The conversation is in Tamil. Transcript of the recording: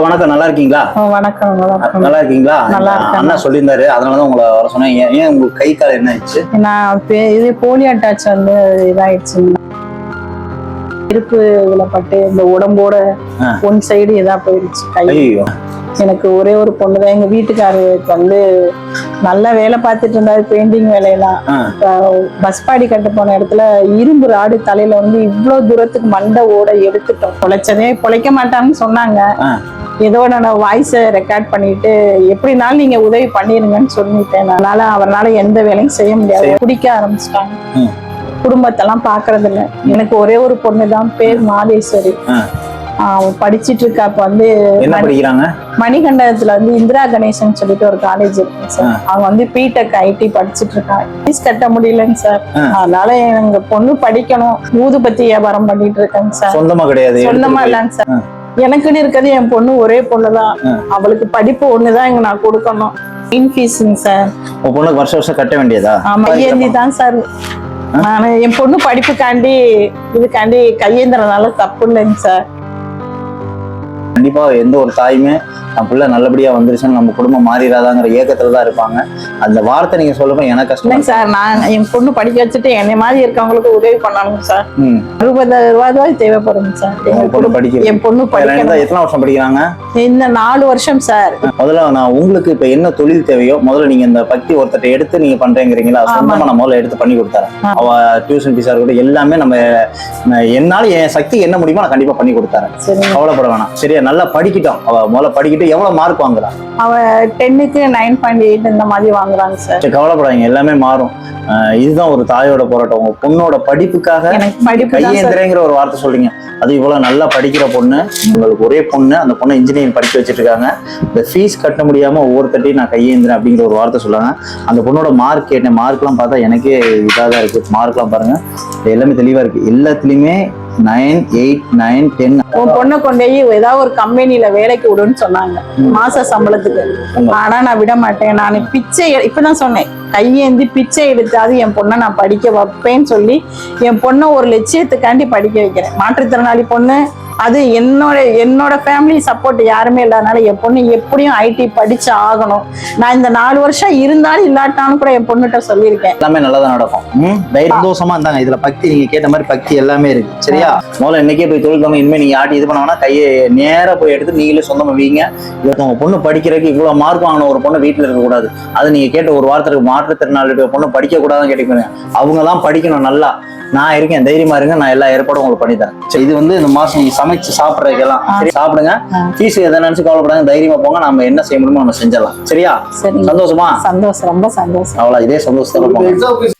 வணக்கம், நல்லா இருக்கீங்களா? வணக்கம். நல்லா இருக்கீங்களா? நல்லா இருக்கேன். அண்ணா சொல்லியிருந்தாரு, அதனாலதான் உங்களை வர சொன்னேன். ஏன் உங்களுக்கு கை கால் என்ன ஆயிடுச்சு? நான் இது போலியோ அட்டாச் வந்து இதாயிடுச்சு. இருப்பு இதுல பட்டு இந்த உடம்போட ஒன் சைடு இதா போயிடுச்சு கை. எனக்கு ஒரே ஒரு பொண்ணுதான். எங்க வீட்டுக்காரருக்கு வந்து நல்லா வேலை பார்த்துட்டு இருந்தாரு, பெயிண்டிங் வேலையெல்லாம். பஸ் பாடி கட்டு போன இடத்துல இரும்பு ராடு தலையில வந்து இவ்வளவு தூரத்துக்கு மண்டை ஓட எடுத்துட்டோம். பொழைச்சதே பொழைக்க மாட்டான்னு சொன்னாங்க. ஏதோ நான் வாய்ஸை ரெக்கார்ட் பண்ணிட்டு எப்படினாலும் நீங்க உதவி பண்ணிருங்கன்னு சொல்லிட்டேன். அதனால அவரால் எந்த வேலையும் செய்ய முடியாது. குடிக்க ஆரம்பிச்சிட்டாங்க. குடும்பத்தெல்லாம் பாக்குறது இல்லை. எனக்கு ஒரே ஒரு பொண்ணு தான், பேர் மாதேஸ்வரி. படிச்சிட்டு இருக்கா. இப்ப வந்து என்ன படிக்கிறாங்க? மணிகண்டத்துல வந்து இந்திரா கணேசன் சொல்லிட்டு ஒரு காலேஜ் இருக்கு சார். அவங்க வந்து பிடெக் ஐடி படிச்சிட்டு இருக்காங்க. ஃபீஸ் கட்ட முடியலங்க சார். அதனால எங்க பொண்ணு படிக்கணும். ஊதுபத்தி வியாபாரம் பண்ணிட்டு இருக்கேங்க சார். சொந்தமா கிடையாது? சொந்தமா இல்லைங்க சார். எனக்குன்னு இருக்கிறது என் பொண்ணு ஒரே பொண்ணுதான். அவளுக்கு படிப்பு ஒண்ணுதான் இங்க நான் கொடுக்கணும். ஃபீஸுங்க சார். உங்க பொண்ணுக்கு வருஷம் வருஷம் கட்ட வேண்டியதா? ஆமா, ஏந்தி தான் சார். நான் என் பொண்ணு படிப்புக்காண்டி இதுக்காண்டி கையேந்திரனால தப்பு இல்லைங்க சார். கண்டிப்பா எந்த ஒரு தாயுமே நம்ம பிள்ளை நல்லபடியா வந்துருச்சுன்னு நம்ம குடும்பம் மாறிடாதாங்கிற ஏக்கத்துலதான் இருப்பாங்க. அந்த வார்த்தை நீங்க சொல்லப்ப எனக்கு கஷ்டம் சார். நான் என் பொண்ணு படிக்க வச்சுட்டு என்னை மாதிரி இருக்கவங்களுக்கு உதவி பண்ணணும் சார். 60,000 ரூபாய் தேவைப்படுங்க சார். என் பொண்ணு படிக்க எத்தனை வருஷம் படிக்கிறாங்க? இந்த 4 வருஷம் சார். முதல்ல நான் உங்களுக்கு இப்ப என்ன தொழில் தேவையோ முதல்ல நீங்க இந்த பக்தி ஒருத்தட்ட எடுத்து நீங்க பண்றேங்கிறீங்களா? சொந்தமா நான் முதல்ல எடுத்து பண்ணி கொடுத்தறேன். அவ டியூஷன் ஃபீஸா இருக்கட்டும் எல்லாமே நம்ம என்னால என் சக்தி என்ன முடியுமோ நான் கண்டிப்பா பண்ணி கொடுத்தறேன். கவலைப்பட வேணாம். சரியா? நல்லா படிக்கிட்டோம். அவ முதல்ல படிக்கிட்டு எவ்வளவு மார்க் வாங்குறா? அவ 10க்கு 9.8 இந்த மாதிரி வாங்குறாங்க சார். கவலைப்படாதீங்க, எல்லாமே மாறும். இதுதான் ஒரு தாயோட போராட்டம். உங்க பொண்ணோட படிப்புக்காக கையேந்திரங்கிற ஒரு வார்த்தை சொல்றீங்க. அது இவ்வளவு நல்லா படிக்கிற பொண்ணு, உங்களுக்கு ஒரே பொண்ணு, அந்த பொண்ணு இன்ஜினியரிங் படிக்க வச்சிட்டு இருக்காங்க. இந்த ஃபீஸ் கட்ட முடியாம ஒவ்வொருத்தட்டையும் நான் கையேந்திரேன் அப்படிங்கிற ஒரு வார்த்தை சொல்லுவாங்க. அந்த பொண்ணோட மார்க் கேட்டேன். மார்க்லாம் பார்த்தா எனக்கே இதாக தான் இருக்கு. மார்க்லாம் பாருங்க, எல்லாமே தெளிவா இருக்கு. எல்லாத்துலயுமே 9, 8, 9, 10. உன் பொண்ணை கொண்டு போய் ஏதாவது ஒரு கம்பெனில வேலைக்கு விடுன்னு சொன்னாங்க மாச சம்பளத்துக்கு. ஆனா நான் விட மாட்டேன். நான் பிச்சை இப்பதான் சொன்னேன், கையேந்தி பிச்சை எடுத்தாது என் பொண்ணை நான் படிக்க வைப்பேன்னு சொல்லி என் பொண்ணை ஒரு லட்சியத்துக்காண்டி படிக்க வைக்கிறேன். மாற்றுத்திறனாளி பொண்ணு, அது என்னோட ஃபேமிலி சப்போர்ட் யாருமே இல்லாதனால என் பொண்ணு எப்படியும் ஐடி படிச்சு ஆகணும். நான் இந்த 4 வருஷம் இருந்தாலும் இல்லாட்டாலும் கூட என் பொண்ணுகிட்ட சொல்லியிருக்கேன். எல்லாமே நல்லதா நடக்கும். தைரியமா இருந்தாங்க. இதுல பக்தி நீங்க கேட்ட மாதிரி பக்தி எல்லாமே இருக்கு. சரியா? முதல்ல இன்னைக்கே போய் தொழில் தவங்க. இனிமே நீங்க ஆட்டி இது பண்ணாங்கன்னா கையை நேரா போய் எடுத்து நீங்களே சொந்தமா வீங்க. உங்க பொண்ணு படிக்கிறதுக்கு இவ்வளவு மார்க் வாங்கணும் ஒரு பொண்ணு வீட்டுல இருக்க கூடாது. அது நீங்க கேட்ட ஒரு வாரத்துக்கு மாற்றுத்திறனாளி பொண்ணு படிக்க கூடாதுன்னு கேட்டுக்கோங்க. அவங்க தான் படிக்கணும். நல்லா நான் இருக்கேன், தைரியமா இருங்க. நான் எல்லா ஏற்பாடும் உங்களுக்கு பண்ணி தரேன். இது வந்து இந்த மாசம் நீங்க சமைச்சு சாப்பிட்றதுக்கெல்லாம் சரி சாப்பிடுங்க. ஃபீஸ் எதை நினைச்சு கவலைப்படாங்க, தைரியமா போங்க. நம்ம என்ன செய்ய முடியுமோ நம்ம செஞ்சிடலாம். சரியா? சந்தோஷமா? சந்தோஷம், ரொம்ப சந்தோஷம். அவ்வளவு இதே சந்தோஷத்துல போங்க.